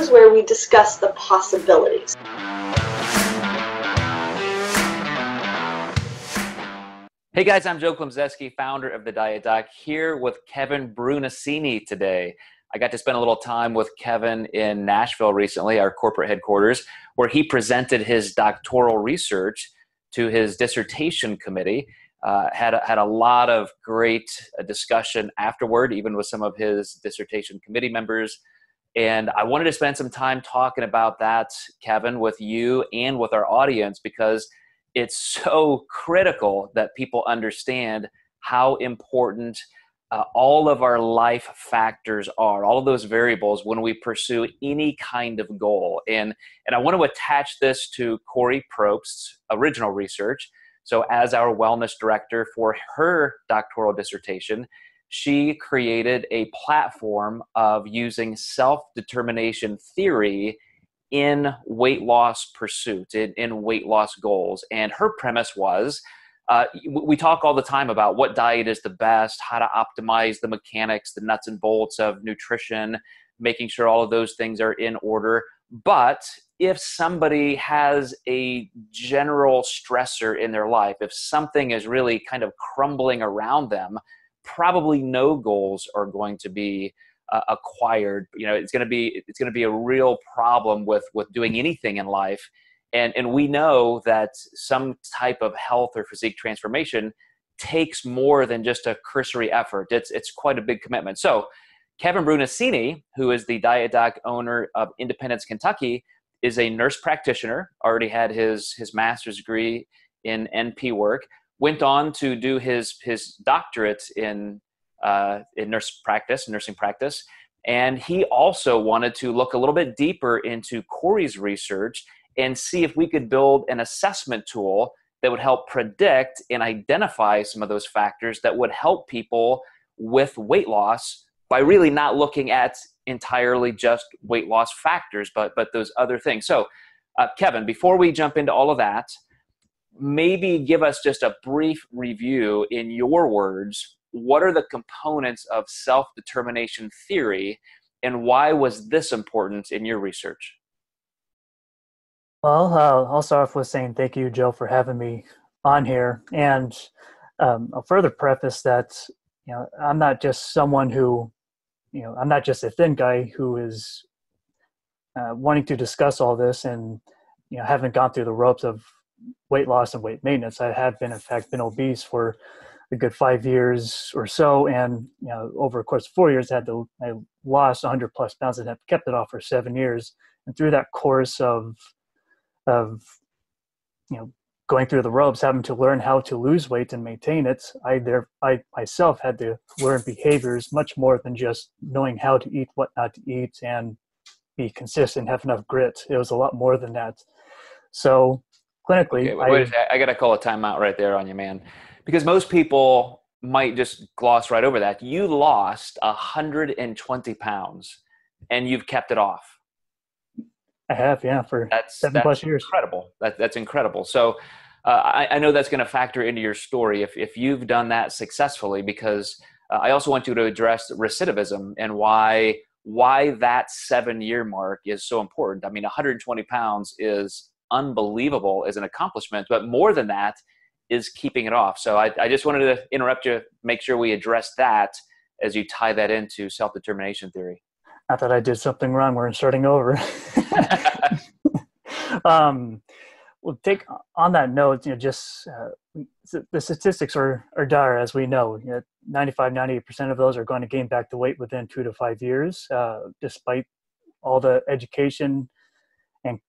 is where we discuss the possibilities. Hey guys, I'm Joe Klemczewski, founder of The Diet Doc, here with Kevin Brunacini today. I got to spend a little time with Kevin in Nashville recently, our corporate headquarters, where he presented his doctoral research to his dissertation committee. Had a lot of great discussion afterward, even with some of his dissertation committee members. And I wanted to spend some time talking about that, Kevin, with you and with our audience, because it's so critical that people understand how important all of our life factors are, all of those variables when we pursue any kind of goal. And I want to attach this to Corey Probst's original research. So as our wellness director for her doctoral dissertation, she created a platform of using self-determination theory in weight loss pursuit, in weight loss goals. And her premise was, we talk all the time about what diet is the best, how to optimize the mechanics, the nuts and bolts of nutrition, making sure all of those things are in order. But if somebody has a general stressor in their life, if something is really kind of crumbling around them, probably no goals are going to be acquired. You know, it's going to be a real problem with doing anything in life. And we know that some type of health or physique transformation takes more than just a cursory effort. It's quite a big commitment. So Kevin Brunacini, who is the Diet Doc owner of Independence, Kentucky, is a nurse practitioner, already had his master's degree in NP work, went on to do his doctorate in nursing practice. And he also wanted to look a little bit deeper into Corey's research and see if we could build an assessment tool that would help predict and identify some of those factors that would help people with weight loss by really not looking at entirely just weight loss factors, but those other things. So, Kevin, before we jump into all of that, maybe give us just a brief review in your words. What are the components of self-determination theory, and why was this important in your research? Well, I'll start off with saying thank you, Joe, for having me on here. And I'll further preface that, I'm not just someone who, I'm not just a thin guy who is wanting to discuss all this and, haven't gone through the ropes of weight loss and weight maintenance. I have been, in fact, been obese for a good 5 years or so. And, over a course of 4 years, I lost 100 plus pounds and have kept it off for 7 years. And through that course of going through the ropes, having to learn how to lose weight and maintain it, I myself had to learn behaviors much more than just knowing how to eat, what not to eat, and be consistent, have enough grit. It was a lot more than that. So clinically, okay, I got to call a timeout right there on you, man, because most people might just gloss right over that. You lost 120 pounds and you've kept it off. I have, yeah, for 7+ years. Incredible. That's incredible. So I know that's going to factor into your story if you've done that successfully, because I also want you to address recidivism and why that 7-year mark is so important. I mean, 120 pounds is unbelievable as an accomplishment, but more than that is keeping it off. So I just wanted to interrupt you, make sure we address that as you tie that into self-determination theory. Not that I did something wrong. We're starting over. Well, take on that note, just the statistics are dire, as we know. 95, 98% of those are going to gain back the weight within 2 to 5 years, despite all the education and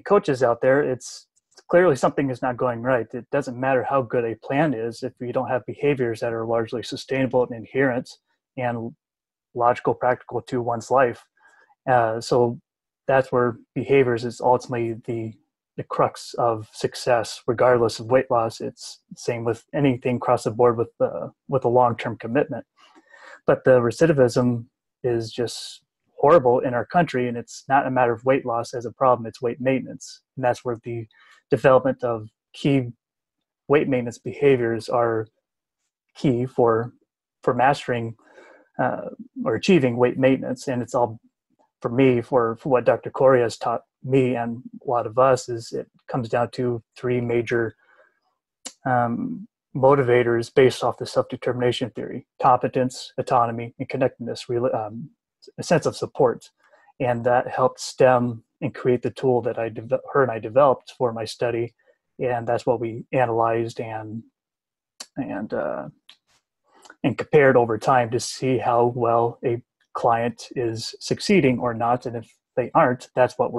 coaches out there. It's clearly something is not going right. It doesn't matter how good a plan is if we don't have behaviors that are largely sustainable and adherent and logical, practical to one's life. So that's where behaviors is ultimately the crux of success, regardless of weight loss. It's the same with anything across the board with a long-term commitment. But the recidivism is just horrible in our country, and it's not a matter of weight loss as a problem, it's weight maintenance. And that's where the development of key weight maintenance behaviors are key for mastering or achieving weight maintenance. And it's all for me, for what Dr. Corey has taught me and a lot of us, is it comes down to three major motivators based off the self-determination theory: competence, autonomy, and connectedness, a sense of support. And that helped stem and create the tool that her and I developed for my study. And that's what we analyzed and compared over time to see how well a client is succeeding or not. And if they aren't, that's what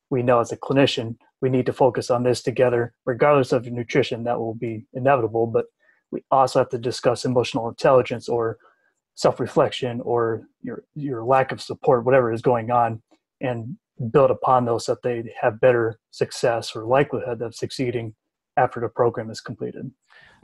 we know as a clinician. We need to focus on this together, regardless of nutrition. That will be inevitable, but we also have to discuss emotional intelligence or self-reflection or your lack of support, whatever is going on, and build upon those so that they have better success or likelihood of succeeding after the program is completed.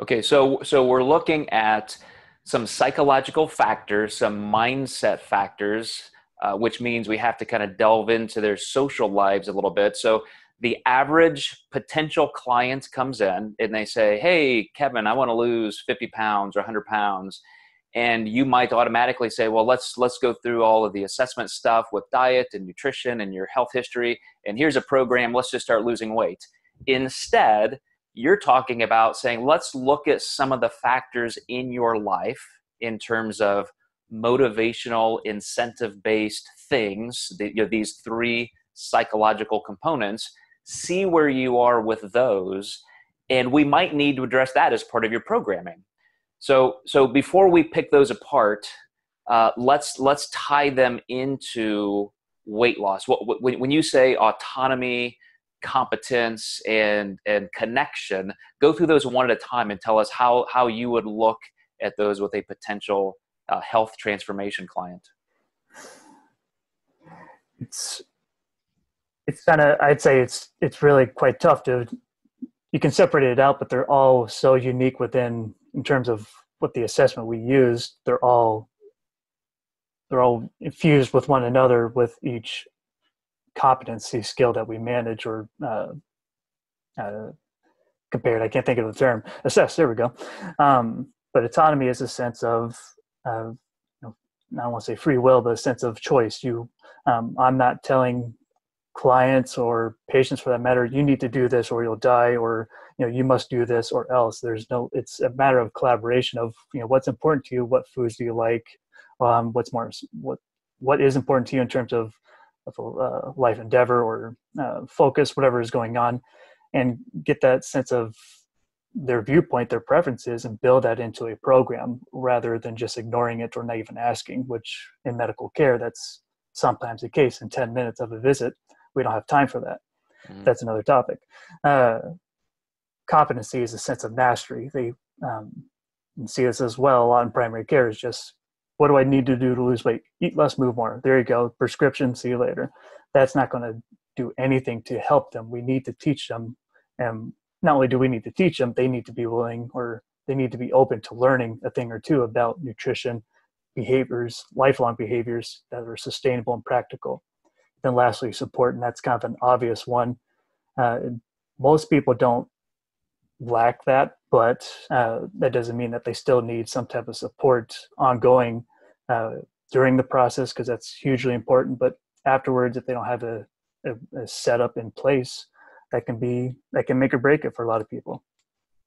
Okay, so we're looking at some psychological factors, some mindset factors, which means we have to kind of delve into their social lives a little bit. So the average potential client comes in and they say, hey, Kevin, I want to lose 50 pounds or 100 pounds. And you might automatically say, well, let's go through all of the assessment stuff with diet and nutrition and your health history. And here's a program. Let's just start losing weight. Instead, you're talking about saying, let's look at some of the factors in your life in terms of motivational, incentive-based things, these three psychological components, see where you are with those. And we might need to address that as part of your programming. So before we pick those apart, let's tie them into weight loss. When you say autonomy, competence, and connection, go through those one at a time and tell us how you would look at those with a potential health transformation client. It's kind of, I'd say it's really quite tough you can separate it out, but they're all so unique in terms of what the assessment we use. They're all infused with one another with each competency skill that we manage or compared. I can't think of the term. Assess. There we go. But autonomy is a sense of, I don't want to say free will, but a sense of choice. I'm not telling clients or patients, for that matter, you need to do this or you'll die, or you must do this or else. It's a matter of collaboration of what's important to you, what foods do you like, what is important to you in terms of life endeavor or focus, whatever is going on, and get that sense of their viewpoint, their preferences, and build that into a program rather than just ignoring it or not even asking, which in medical care, that's sometimes the case. In 10 minutes of a visit, we don't have time for that. Mm-hmm. That's another topic. Competency is a sense of mastery. They see this as well a lot in primary care, is just, what do I need to do to lose weight? Eat less, move more. There you go. Prescription, see you later. That's not going to do anything to help them. We need to teach them. And not only do we need to teach them, they need to be willing, or they need to be open to learning a thing or two about nutrition, behaviors, lifelong behaviors that are sustainable and practical. Then lastly, support, and that's kind of an obvious one. Most people don't lack that, but that doesn't mean that they still need some type of support ongoing during the process, because that's hugely important. But afterwards, if they don't have a setup in place, that can make or break it for a lot of people.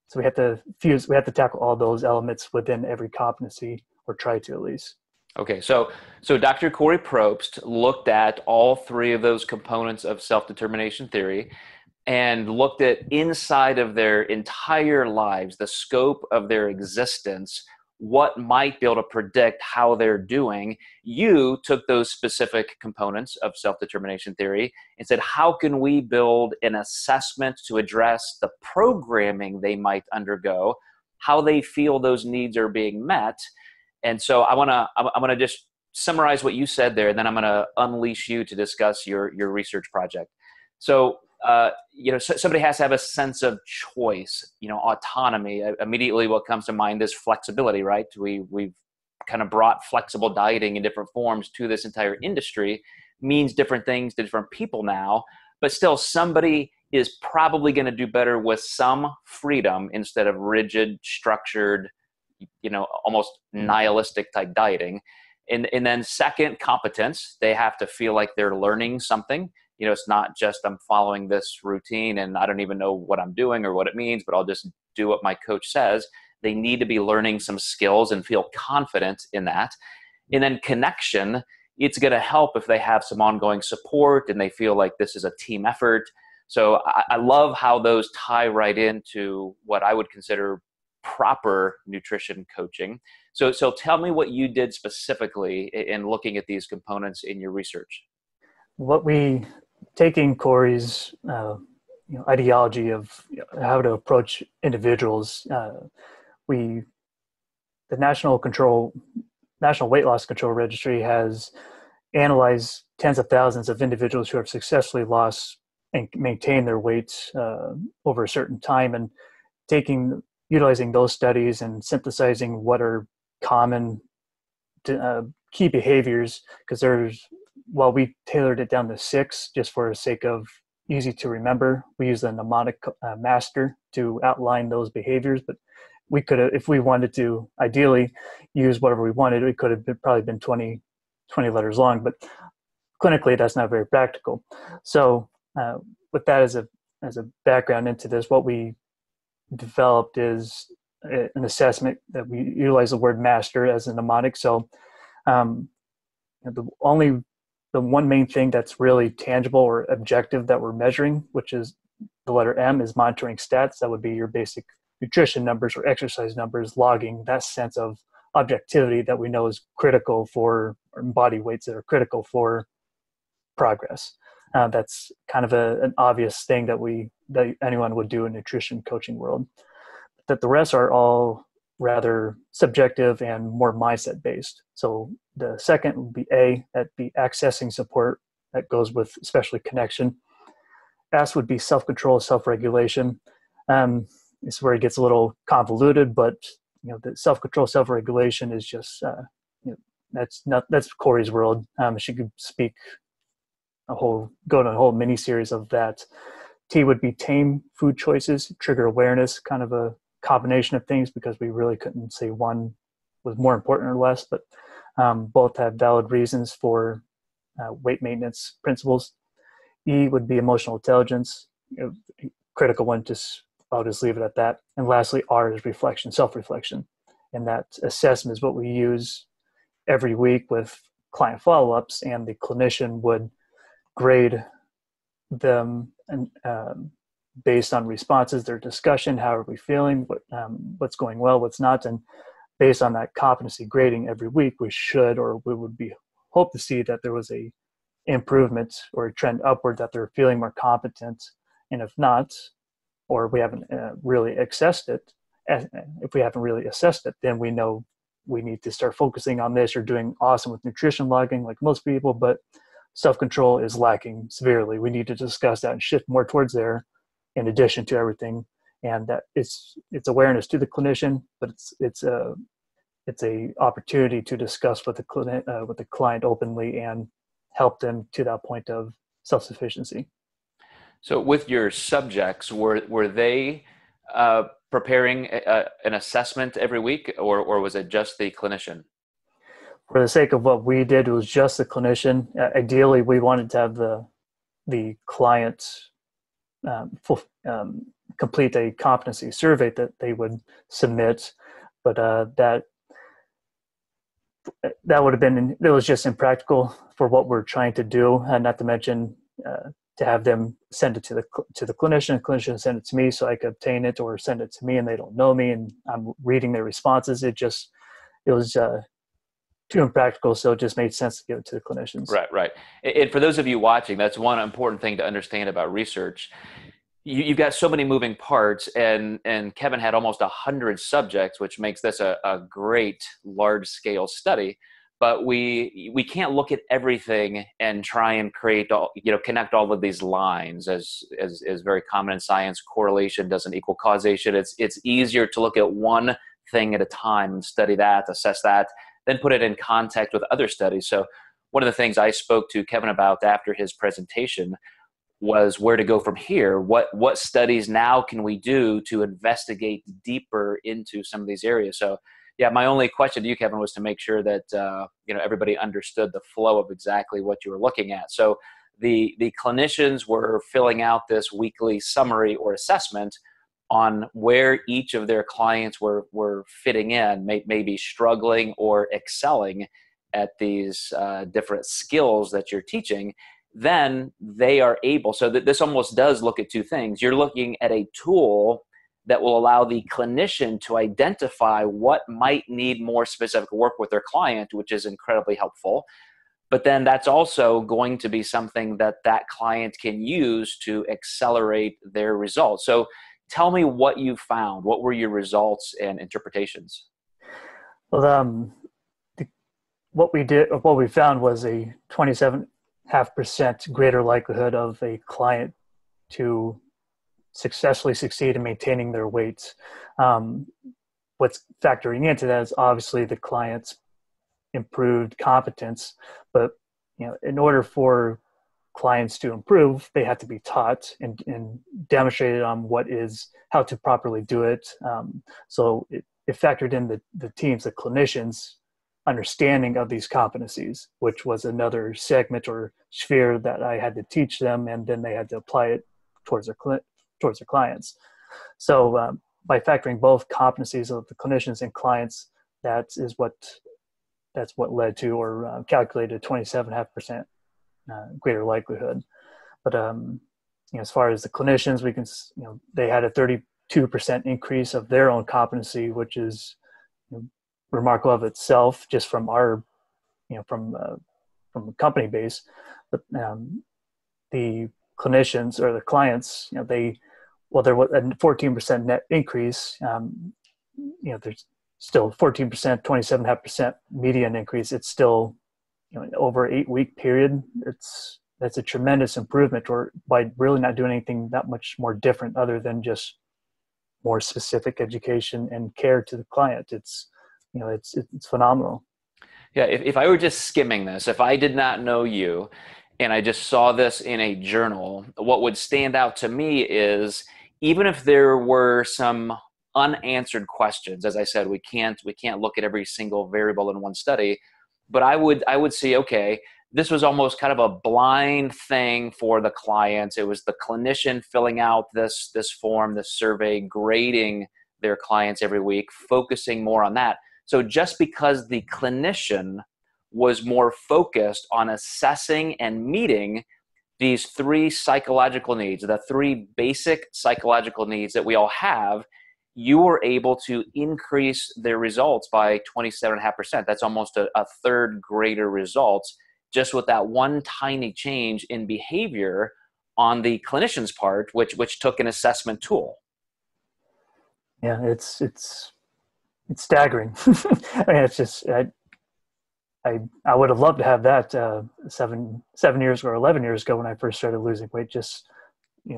So we have to tackle all those elements within every competency, or try to at least. Okay, so Dr. Corey Probst looked at all three of those components of self-determination theory and looked at inside of their entire lives, the scope of their existence, what might be able to predict how they're doing. You took those specific components of self-determination theory and said, how can we build an assessment to address the programming they might undergo, how they feel those needs are being met? And so I'm gonna just summarize what you said there, and then I'm gonna unleash you to discuss your research project. So somebody has to have a sense of choice, autonomy. Immediately what comes to mind is flexibility, right? We've kind of brought flexible dieting in different forms to this entire industry, means different things to different people now, but still somebody is probably going to do better with some freedom instead of rigid, structured, almost nihilistic type dieting. And then second, competence. They have to feel like they're learning something. It's not just I'm following this routine and I don't even know what I'm doing or what it means, but I'll just do what my coach says. They need to be learning some skills and feel confident in that. And then connection, it's going to help if they have some ongoing support and they feel like this is a team effort. So I love how those tie right into what I would consider proper nutrition coaching. So tell me what you did specifically in looking at these components in your research. What we, taking Corey's ideology of how to approach individuals, the National Weight Loss Control Registry has analyzed tens of thousands of individuals who have successfully lost and maintained their weight over a certain time, and utilizing those studies and synthesizing what are common key behaviors, because while we tailored it down to 6 just for the sake of easy to remember, we use the mnemonic master to outline those behaviors. But we could have, if we wanted to ideally use whatever we wanted, it could have probably been 20 letters long, but clinically that's not very practical. So with that as a background into this, what we developed is an assessment that we utilize the word master as a mnemonic. So the one main thing that's really tangible or objective that we're measuring, which is the letter M, is monitoring stats. That would be your basic nutrition numbers or exercise numbers, logging that sense of objectivity that we know is critical for body weights that are critical for progress. That's kind of an obvious thing that anyone would do in nutrition coaching world. That the rest are all rather subjective and more mindset based. So the second would be A, that'd be accessing support. That goes with especially connection. S would be self-control, self-regulation. This is where it gets a little convoluted, but the self-control, self-regulation is just that's Corey's world. She could speak go to a whole mini series of that. T would be tame food choices, trigger awareness, kind of a combination of things, because we really couldn't say one was more important or less, but both have valid reasons for weight maintenance principles. E would be emotional intelligence, critical one. I'll just leave it at that. And lastly, R is reflection, self-reflection, and that assessment is what we use every week with client follow-ups, and the clinician would grade them and based on responses, their discussion, how are we feeling, what's going well, what's not, and based on that competency grading every week, we would hope to see that there was a improvement or a trend upward, that they're feeling more competent. And if not, or we haven't really assessed it, then we know we need to start focusing on this. You're doing awesome with nutrition logging like most people, but self-control is lacking severely. We need to discuss that and shift more towards there in addition to everything. And that it's awareness to the clinician, but it's a opportunity to discuss with the client openly and help them to that point of self-sufficiency. So with your subjects, were they preparing an assessment every week, or was it just the clinician? For the sake of what we did, it was just the clinician. Ideally, we wanted to have the client complete a competency survey that they would submit, but that would have been, it was just impractical for what we're trying to do, and not to mention to have them send it to the clinician send it to me so I could obtain it, or send it to me and they don't know me and I'm reading their responses. It was too impractical, so it just made sense to give it to the clinicians. Right. And for those of you watching, that's one important thing to understand about research. You've got so many moving parts, and Kevin had almost 100 subjects, which makes this a great large-scale study. But we can't look at everything and try and connect all of these lines, as very common in science. Correlation doesn't equal causation. It's easier to look at one thing at a time and study that, assess that, then put it in context with other studies. So one of the things I spoke to Kevin about after his presentation was where to go from here. What studies now can we do to investigate deeper into some of these areas? So Yeah, my only question to you, Kevin, was to make sure that everybody understood the flow of exactly what you were looking at. So the clinicians were filling out this weekly summary or assessment on where each of their clients were fitting in, maybe struggling or excelling at these different skills that you're teaching. Then they are able, so that this almost does look at two things. You're looking at a tool that will allow the clinician to identify what might need more specific work with their client, which is incredibly helpful. But then that's also going to be something that client can use to accelerate their results. So tell me what you found. What were your results and interpretations? Well, what we found was a 27.5% greater likelihood of a client to successfully succeed in maintaining their weight. What's factoring into that is obviously the client's improved competence, but in order for clients to improve, they have to be taught and demonstrated on how to properly do it. So it factored in the teams, the clinicians' understanding of these competencies, which was another segment or sphere that I had to teach them, and then they had to apply it towards their clients. So by factoring both competencies of the clinicians and clients, that's what led to or calculated 27.5% greater likelihood. But as far as the clinicians, we can they had a 32% increase of their own competency, which is remarkable of itself, just from our from a company base. But the clinicians or the clients, there was a 14% net increase. There's still 14%, 27.5% median increase. It's still, over an 8-week period. That's a tremendous improvement, or by really not doing anything that much more different other than just more specific education and care to the client. It's phenomenal. Yeah, if I were just skimming this, if I did not know you and I just saw this in a journal, what would stand out to me is, even if there were some unanswered questions, as I said, we can't look at every single variable in one study, but I would see, okay, this was almost kind of a blind thing for the clients. It was the clinician filling out this form, this survey, grading their clients every week, focusing more on that. So just because the clinician was more focused on assessing and meeting these 3 psychological needs, the 3 basic psychological needs that we all have, you were able to increase their results by 27.5%. That's almost a third greater results, just with that one tiny change in behavior on the clinician's part, which took an assessment tool. Yeah, it's staggering. I mean, it's just I would have loved to have that 7 years or 11 years ago when I first started losing weight. Just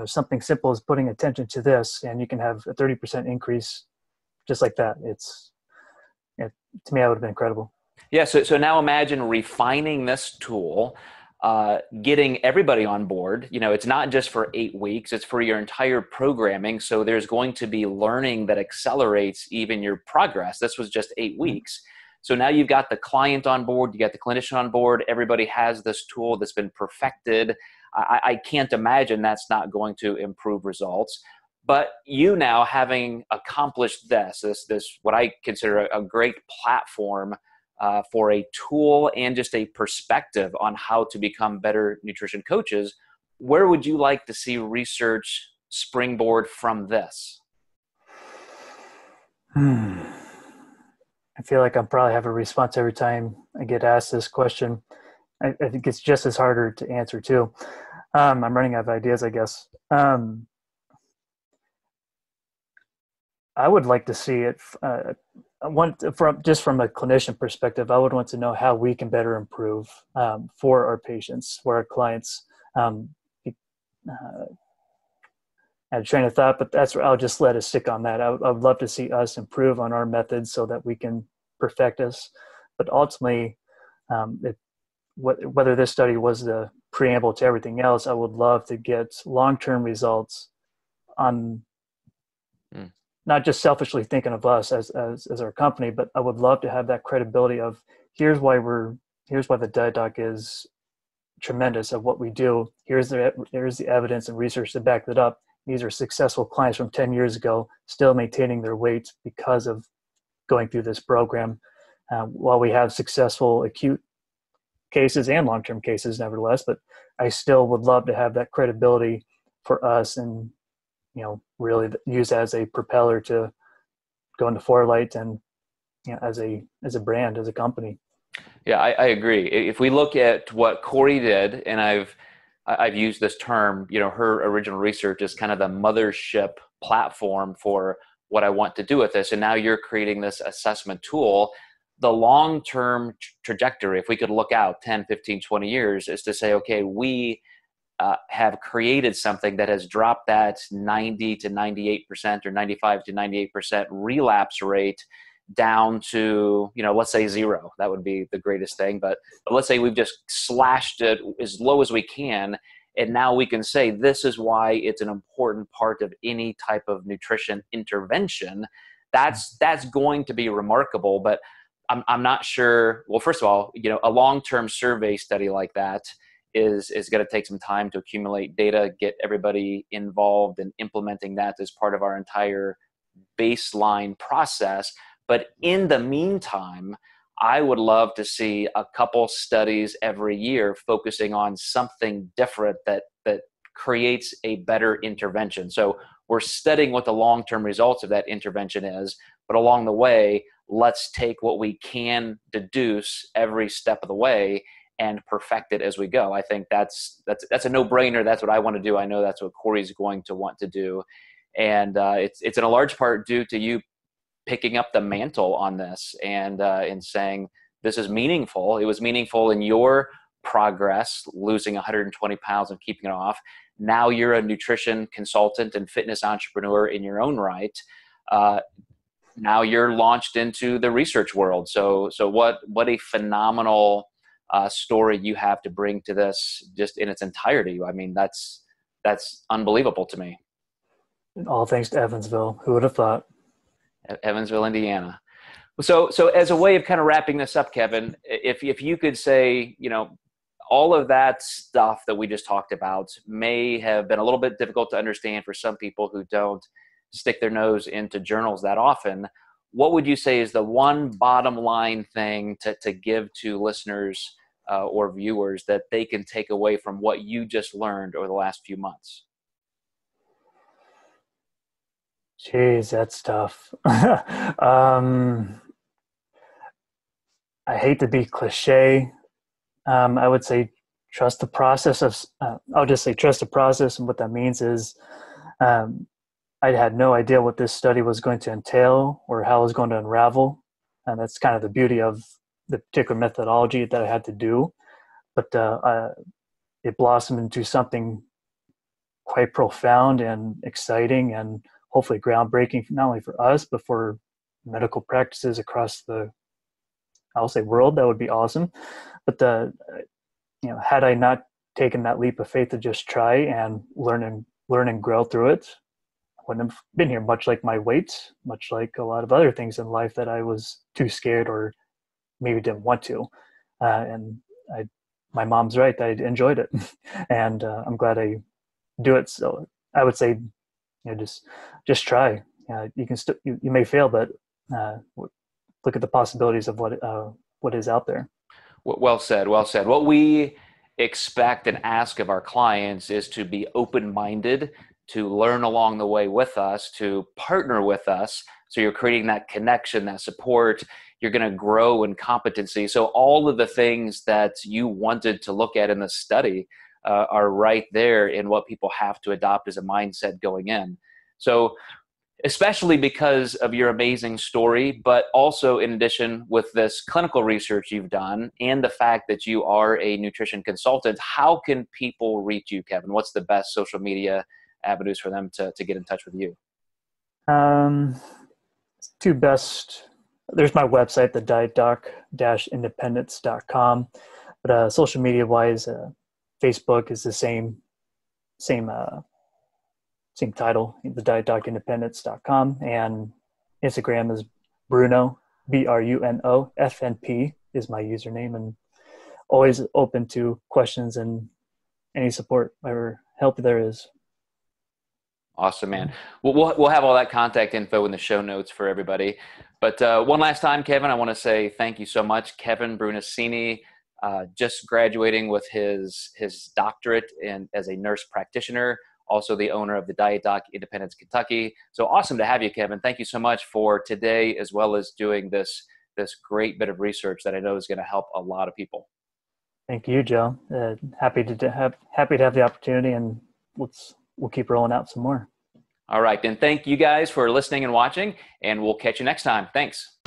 something simple as putting attention to this, and you can have a 30% increase just like that. To me, that would have been incredible. Yeah. So now imagine refining this tool, getting everybody on board. It's not just for 8 weeks, it's for your entire programming. So there's going to be learning that accelerates even your progress. This was just 8 weeks. So now you've got the client on board, you got the clinician on board, everybody has this tool that's been perfected. I can't imagine that's not going to improve results. But you now, having accomplished this what I consider a great platform for a tool and just a perspective on how to become better nutrition coaches, where would you like to see research springboard from this? I feel like I probably have a response every time I get asked this question. I think it's just as harder to answer too. I'm running out of ideas, I guess. I would like to see it. From a clinician perspective, I would want to know how we can better improve for our patients, for our clients. I had a train of thought, but I'll just let it stick on that. I would love to see us improve on our methods so that we can perfect us. But ultimately, whether this study was the preamble to everything else, I would love to get long-term results on not just selfishly thinking of us as our company, but I would love to have that credibility of here's why the Diet Doc is tremendous at what we do. Here's the evidence and research to back that up. These are successful clients from 10 years ago, still maintaining their weight because of going through this program. While we have successful acute cases and long-term cases, nevertheless, but I still would love to have that credibility for us, and really use as a propeller to go into Forelight and as a brand, as a company. Yeah, I agree. If we look at what Corey did, and I've used this term, her original research is kind of the mothership platform for what I want to do with this. And now you're creating this assessment tool. The long-term trajectory, if we could look out 10, 15, 20 years, is to say, okay, we have created something that has dropped that 90 to 98% or 95 to 98% relapse rate down to, let's say 0. That would be the greatest thing. But let's say we've just slashed it as low as we can. And now we can say this is why it's an important part of any type of nutrition intervention. That's going to be remarkable. But I'm not sure. Well, first of all, a long-term survey study like that is going to take some time to accumulate data, get everybody involved in implementing that as part of our entire baseline process. But in the meantime, I would love to see a couple studies every year focusing on something different that creates a better intervention. So we're studying what the long-term results of that intervention is, but along the way, let's take what we can deduce every step of the way and perfect it as we go. I think that's a no-brainer. That's what I want to do. I know that's what Corey's going to want to do. And it's in a large part due to you picking up the mantle on this and saying, this is meaningful. It was meaningful in your progress, losing 120 pounds and keeping it off. Now you're a nutrition consultant and fitness entrepreneur in your own right. Now you're launched into the research world. So what a phenomenal story you have to bring to this just in its entirety. I mean, that's unbelievable to me. All thanks to Evansville. Who would have thought? Evansville, Indiana. So as a way of kind of wrapping this up, Kevin, if you could say, all of that stuff that we just talked about may have been a little bit difficult to understand for some people who don't stick their nose into journals that often. What would you say is the one bottom line thing to give to listeners or viewers that they can take away from what you just learned over the last few months? Jeez, that's tough. I hate to be cliche. I would say trust the process I'll just say trust the process. And what that means is I had no idea what this study was going to entail or how it was going to unravel. And that's kind of the beauty of the particular methodology that I had to do. But it blossomed into something quite profound and exciting and hopefully groundbreaking, not only for us, but for medical practices across the, I'll say, world. That would be awesome. But had I not taken that leap of faith to just try and learn and grow through it, I wouldn't have been here, much like my weight, much like a lot of other things in life that I was too scared or maybe didn't want to. My mom's right. I enjoyed it. And I'm glad I do it. So I would say, just try. You can you may fail, but look at the possibilities of what is out there. Well said. Well said. What we expect and ask of our clients is to be open-minded, to learn along the way with us, to partner with us. So you're creating that connection, that support. You're going to grow in competency. So all of the things that you wanted to look at in the study are right there in what people have to adopt as a mindset going in. So especially because of your amazing story, but also in addition with this clinical research you've done and the fact that you are a nutrition consultant, how can people reach you, Kevin? What's the best social media avenues for them to get in touch with you? Two best. There's my website, the dietdoc-independence.com. But social media wise, Facebook is the same same title, thedietdocindependence.com, and Instagram is Bruno, Bruno, FNP is my username, and always open to questions and any support or help there is. Awesome, man. We'll have all that contact info in the show notes for everybody. But one last time, Kevin, I want to say thank you so much. Kevin Brunacini, just graduating with his doctorate as a nurse practitioner, also the owner of the Diet Doc Independence, Kentucky. So awesome to have you, Kevin. Thank you so much for today, as well as doing this great bit of research that I know is going to help a lot of people. Thank you, Joe. Happy to have the opportunity, and we'll keep rolling out some more. All right, then thank you guys for listening and watching, and we'll catch you next time. Thanks.